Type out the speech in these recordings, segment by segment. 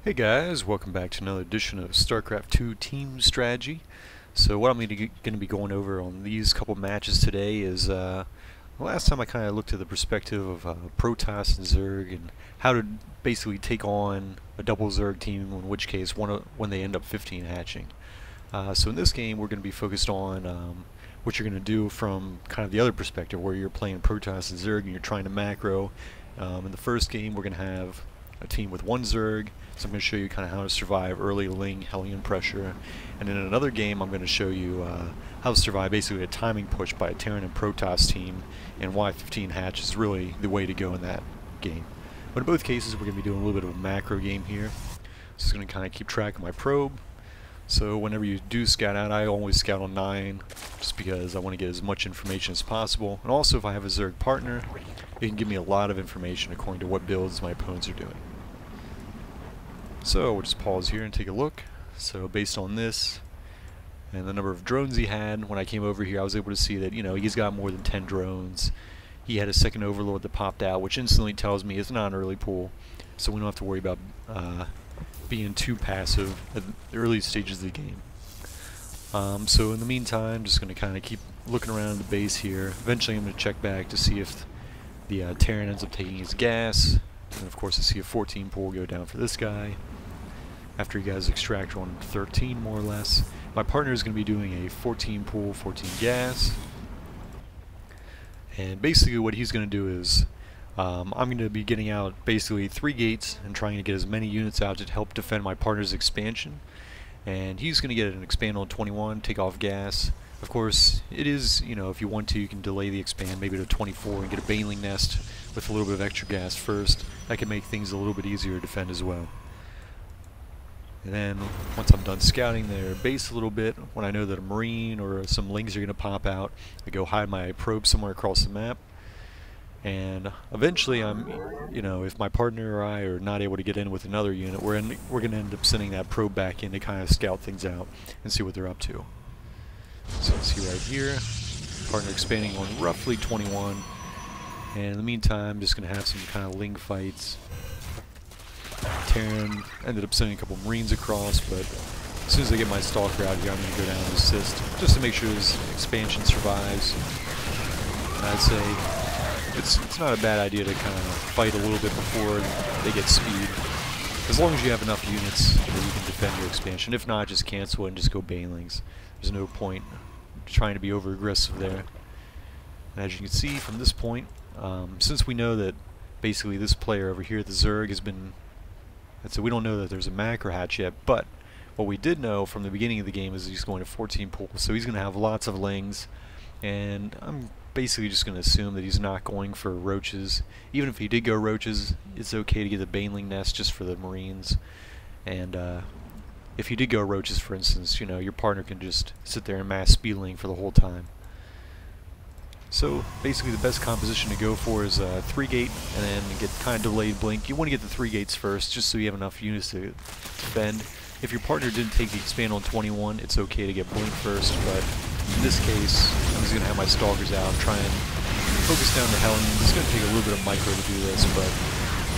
Hey guys, welcome back to another edition of StarCraft 2 Team Strategy. So what I'm going to be going over on these couple matches today is last time I kind of looked at the perspective of Protoss and Zerg and how to basically take on a double Zerg team, in which case when they end up 15 hatching. So in this game we're going to be focused on what you're going to do from kind of the other perspective, where you're playing Protoss and Zerg and you're trying to macro. In the first game we're going to have a team with one Zerg, so I'm going to show you kind of how to survive early ling, hellion pressure, and in another game I'm going to show you how to survive basically a timing push by a Terran and Protoss team, and why 15 hatch is really the way to go in that game. But in both cases we're going to be doing a little bit of a macro game here. So it's going to kind of keep track of my probe. So whenever you do scout out, I always scout on 9, just because I want to get as much information as possible. And also if I have a Zerg partner, it can give me a lot of information according to what builds my opponents are doing. So we'll just pause here and take a look. So based on this and the number of drones he had, when I came over here I was able to see that, you know, he's got more than 10 drones. He had a second overlord that popped out, which instantly tells me it's not an early pool, so we don't have to worry about being too passive at the early stages of the game. So in the meantime, I'm just going to kind of keep looking around the base here. Eventually I'm going to check back to see if the Terran ends up taking his gas, and of course I see a 14 pool go down for this guy after he guys extract on 13 more or less. My partner is going to be doing a 14 pool, 14 gas, and basically what he's going to do is I'm going to be getting out basically 3 gates and trying to get as many units out to help defend my partner's expansion. And he's going to get an expand on 21, take off gas. Of course, it is, you know, if you want to, you can delay the expand maybe to 24 and get a baneling nest with a little bit of extra gas first. That can make things a little bit easier to defend as well. And then once I'm done scouting their base a little bit, when I know that a marine or some lings are going to pop out, I go hide my probe somewhere across the map. And eventually you know, if my partner or I are not able to get in with another unit, we're going to end up sending that probe back in to kind of scout things out and see what they're up to. So let's see right here, partner expanding on roughly 21, and in the meantime just going to have some kind of ling fights. Terran ended up sending a couple marines across, but as soon as I get my stalker out here I'm going to go down and assist, just to make sure his expansion survives. And I'd say it's not a bad idea to kind of fight a little bit before they get speed, as long as you have enough units that you can defend your expansion. If not, just cancel it and just go banelings. There's no point trying to be over aggressive there. And as you can see from this point, since we know that basically this player over here, the Zerg, has been, so we don't know that there's a macro hatch yet, but what we did know from the beginning of the game is he's going to 14 pools, so he's going to have lots of lings, and I'm basically just going to assume that he's not going for roaches. Even if he did go roaches, it's okay to get the baneling nest just for the marines. And if he did go roaches, for instance, you know, your partner can just sit there and mass speedling for the whole time. So basically the best composition to go for is 3 gate and then get kind of delayed blink. You want to get the 3 gates first, just so you have enough units to defend. If your partner didn't take the expand on 21, it's okay to get blink first, but in this case I'm just going to have my stalkers out and try and focus down the hellion. It's going to take a little bit of micro to do this, but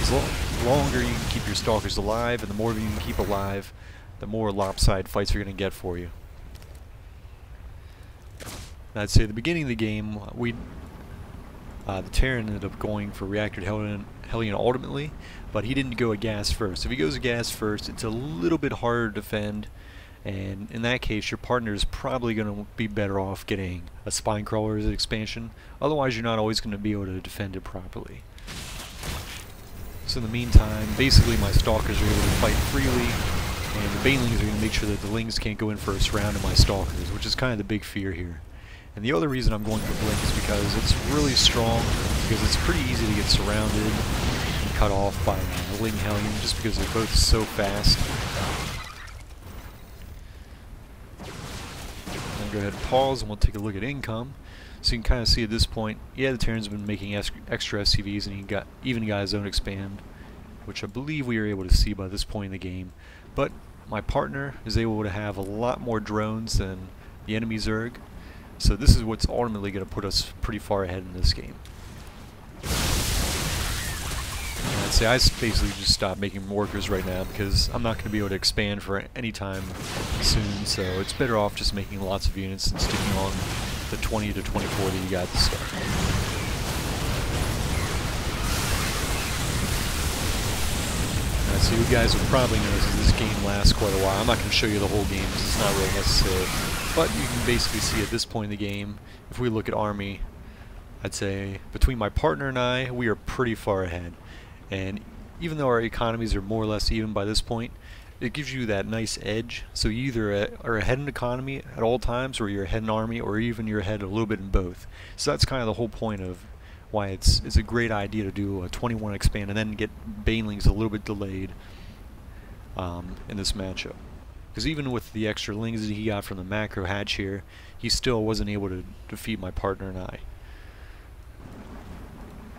as longer you can keep your stalkers alive, and the more you can keep alive, the more lopsided fights are going to get for you. I'd say at the beginning of the game, the Terran ended up going for reactored hellion ultimately, but he didn't go a gas first. If he goes a gas first, it's a little bit harder to defend, and in that case your partner is probably going to be better off getting a spine crawler as an expansion. Otherwise you're not always going to be able to defend it properly. So in the meantime, basically my stalkers are able to fight freely, and the banelings are going to make sure that the lings can't go in first round of my stalkers, which is kind of the big fear here. And the other reason I'm going for blink is because it's really strong, because it's pretty easy to get surrounded and cut off by the ling hellion, just because they're both so fast. I'm going to go ahead and pause and we'll take a look at income. So you can kind of see at this point, yeah, the Terran's been making extra SCVs, and he even got his own expand, which I believe we were able to see by this point in the game. But my partner is able to have a lot more drones than the enemy Zerg. So this is what's ultimately going to put us pretty far ahead in this game. I'd say I basically just stopped making workers right now because I'm not going to be able to expand for any time soon, so it's better off just making lots of units and sticking on the 20 to 24 that you got at the start. So you guys will probably notice that this game lasts quite a while. I'm not going to show you the whole game because it's not really necessary, but you can basically see at this point in the game, if we look at army, I'd say between my partner and I, we are pretty far ahead. And even though our economies are more or less even by this point, it gives you that nice edge. So you either are ahead in economy at all times, or you're ahead in army, or even you're ahead a little bit in both. So that's kind of the whole point of why it's a great idea to do a 21 expand and then get banelings a little bit delayed in this matchup. Because even with the extra lings that he got from the macro hatch here, he still wasn't able to defeat my partner and I.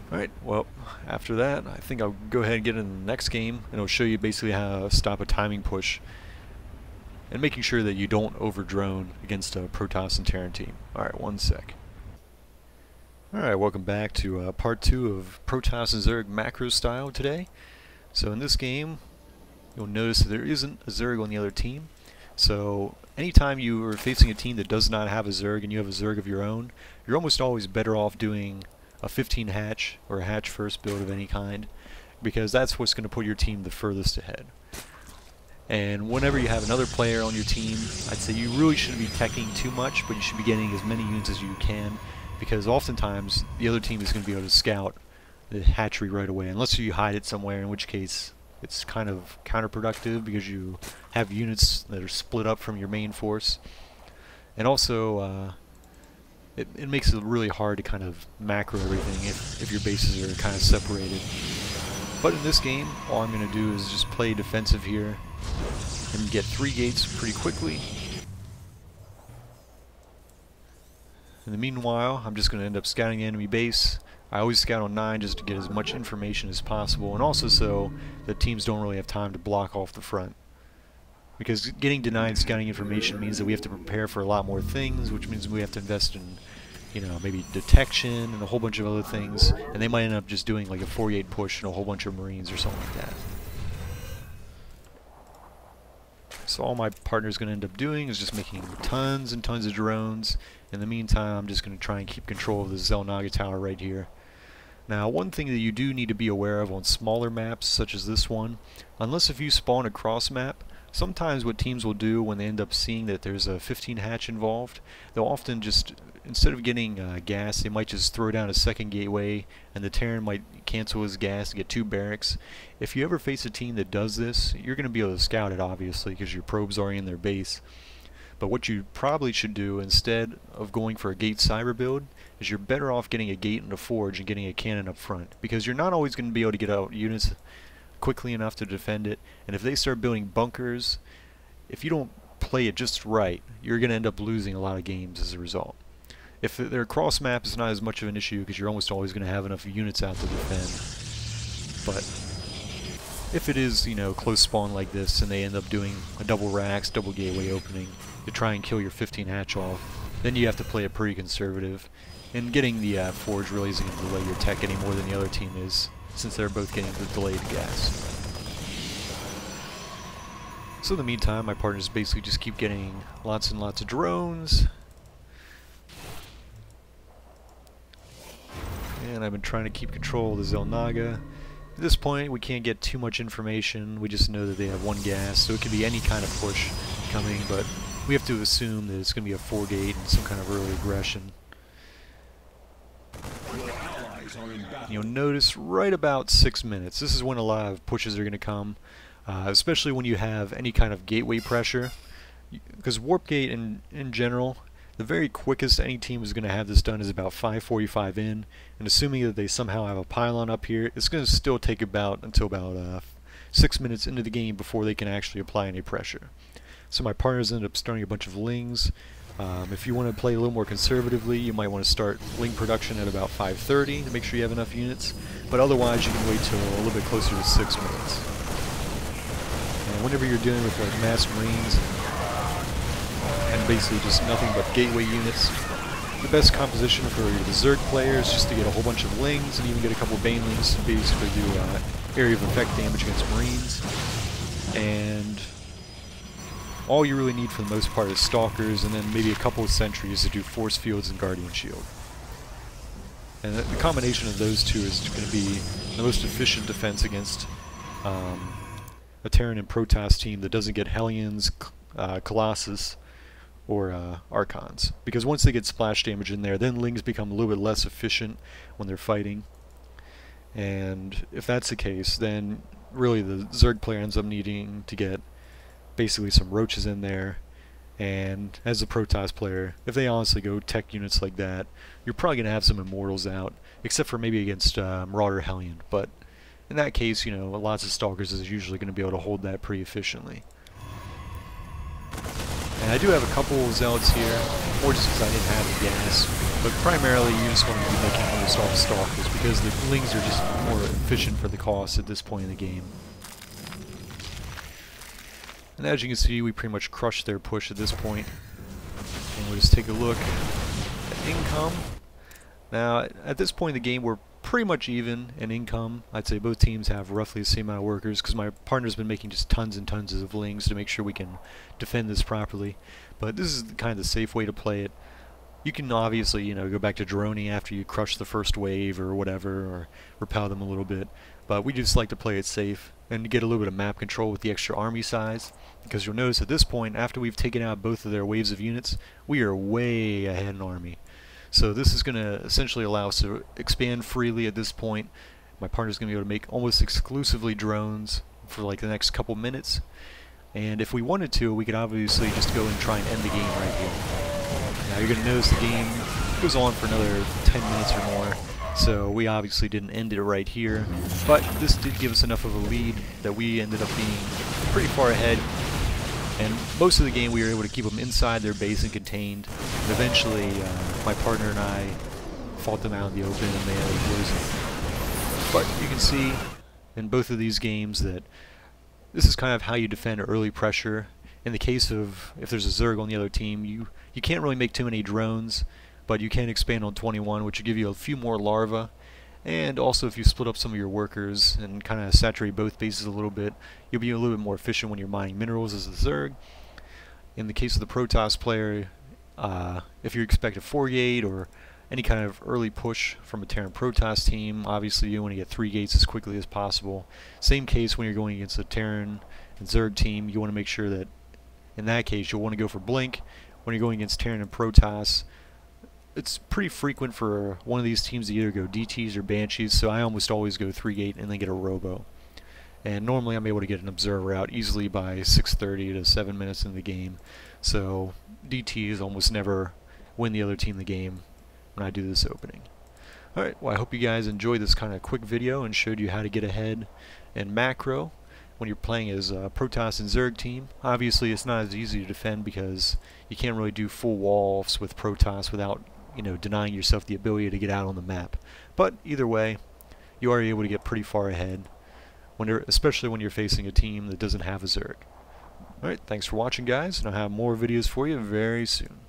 Alright, well, after that, I think I'll go ahead and get into the next game, and I'll show you basically how to stop a timing push and making sure that you don't over-drone against a Protoss and Terran team. Alright, one sec. Alright, welcome back to part 2 of Protoss and Zerg macro style today. So in this game, you'll notice that there isn't a Zerg on the other team. So anytime you are facing a team that does not have a Zerg and you have a Zerg of your own, you're almost always better off doing a 15 hatch or a hatch first build of any kind, because that's what's going to put your team the furthest ahead. And whenever you have another player on your team, I'd say you really shouldn't be teching too much, but you should be getting as many units as you can, because oftentimes the other team is going to be able to scout the hatchery right away, unless you hide it somewhere, in which case it's kind of counterproductive because you have units that are split up from your main force. And also it makes it really hard to kind of macro everything if your bases are kind of separated. But in this game, all I'm going to do is just play defensive here and get 3 gates pretty quickly. In the meanwhile, I'm just going to end up scouting the enemy base. I always scout on 9 just to get as much information as possible, and also so that teams don't really have time to block off the front. Because getting denied scouting information means that we have to prepare for a lot more things, which means we have to invest in, you know, maybe detection and a whole bunch of other things, and they might end up just doing like a 48 push and a whole bunch of Marines or something like that. So all my partner's going to end up doing is just making tons and tons of drones. In the meantime, I'm just going to try and keep control of the Xel'Naga tower right here. Now, one thing that you do need to be aware of on smaller maps, such as this one, unless if you spawn a cross map, sometimes what teams will do when they end up seeing that there's a 15 hatch involved, they'll often just, instead of getting gas, they might just throw down a second gateway, and the Terran might cancel his gas to get 2 barracks. If you ever face a team that does this, you're going to be able to scout it, obviously, because your probes are in their base. But what you probably should do instead of going for a gate cyber build is you're better off getting a gate and a forge and getting a cannon up front, because you're not always going to be able to get out units quickly enough to defend it, and if they start building bunkers, if you don't play it just right, you're going to end up losing a lot of games as a result. If their cross map is not as much of an issue because you're almost always going to have enough units out to defend, but if it is, you know, close spawn like this and they end up doing a double racks, double gateway opening to try and kill your 15 hatch off, then you have to play it pretty conservative, and getting the forge really isn't going to delay your tech any more than the other team is, since they're both getting the delayed gas. So in the meantime, my partners basically just keep getting lots and lots of drones, and I've been trying to keep control of the Xel'Naga. At this point, we can't get too much information. We just know that they have 1 gas, so it could be any kind of push coming, but we have to assume that it's going to be a 4-gate and some kind of early aggression. You'll notice right about 6 minutes. This is when a lot of pushes are going to come, especially when you have any kind of gateway pressure. Because warp gate in general, the very quickest any team is going to have this done is about 5:45 in, and assuming that they somehow have a pylon up here, it's going to still take until about 6 minutes into the game before they can actually apply any pressure. So my partners end up starting a bunch of lings. If you want to play a little more conservatively, you might want to start ling production at about 5:30 to make sure you have enough units, but otherwise you can wait till a little bit closer to 6 minutes. And whenever you're dealing with like mass Marines and basically just nothing but gateway units, the best composition for the Zerg player is just to get a whole bunch of lings and even get a couple banelings to basically do area of effect damage against Marines. And all you really need for the most part is Stalkers, and then maybe a couple of sentries to do Force Fields and Guardian Shield. And the combination of those two is going to be the most efficient defense against a Terran and Protoss team that doesn't get Hellions, Colossus, or Archons. Because once they get splash damage in there, then Lings become a little bit less efficient when they're fighting. And if that's the case, then really the Zerg player ends up needing to get basically some roaches in there. And as a Protoss player, if they honestly go tech units like that, you're probably going to have some Immortals out, except for maybe against Marauder Hellion. But in that case, you know, lots of Stalkers is usually going to be able to hold that pretty efficiently. And I do have a couple of Zealots here, more just because I didn't have the gas, but primarily you just want to be making almost all Stalkers, because the Lings are just more efficient for the cost at this point in the game. And as you can see, we pretty much crushed their push at this point. And we'll just take a look at income. Now, at this point in the game, we're pretty much even in income. I'd say both teams have roughly the same amount of workers, because my partner's been making just tons and tons of lings to make sure we can defend this properly. But this is kind of the safe way to play it. You can obviously, you know, go back to droning after you crush the first wave or whatever, or repel them a little bit. But we just like to play it safe and to get a little bit of map control with the extra army size, because you'll notice at this point, after we've taken out both of their waves of units, we are way ahead in army. So this is going to essentially allow us to expand freely at this point. My partner's going to be able to make almost exclusively drones for like the next couple minutes. And if we wanted to, we could obviously just go and try and end the game right here. Now you're going to notice the game goes on for another 10 minutes or more. So we obviously didn't end it right here, but this did give us enough of a lead that we ended up being pretty far ahead. And most of the game we were able to keep them inside their base and contained. And eventually my partner and I fought them out in the open and they ended up losing. But you can see in both of these games that this is kind of how you defend early pressure. In the case of if there's a Zerg on the other team, you can't really make too many drones, but you can expand on 21, which will give you a few more larvae. And also if you split up some of your workers and kind of saturate both bases a little bit, you'll be a little bit more efficient when you're mining minerals as a Zerg. In the case of the Protoss player, if you expect a 4-gate or any kind of early push from a Terran Protoss team, obviously you want to get 3 gates as quickly as possible. Same case when you're going against a Terran and Zerg team, you want to make sure that in that case you'll want to go for blink. When you're going against Terran and Protoss, it's pretty frequent for one of these teams to either go DTs or Banshees, so I almost always go 3-gate and then get a Robo. And normally I'm able to get an Observer out easily by 6:30 to 7 minutes in the game, so DTs almost never win the other team the game when I do this opening. Alright, well I hope you guys enjoyed this kind of quick video and showed you how to get ahead in macro when you're playing as a Protoss and Zerg team. Obviously it's not as easy to defend because you can't really do full walls with Protoss without, you know, denying yourself the ability to get out on the map. But either way, you are able to get pretty far ahead, especially when you're facing a team that doesn't have a Zerg. Alright, thanks for watching guys, and I'll have more videos for you very soon.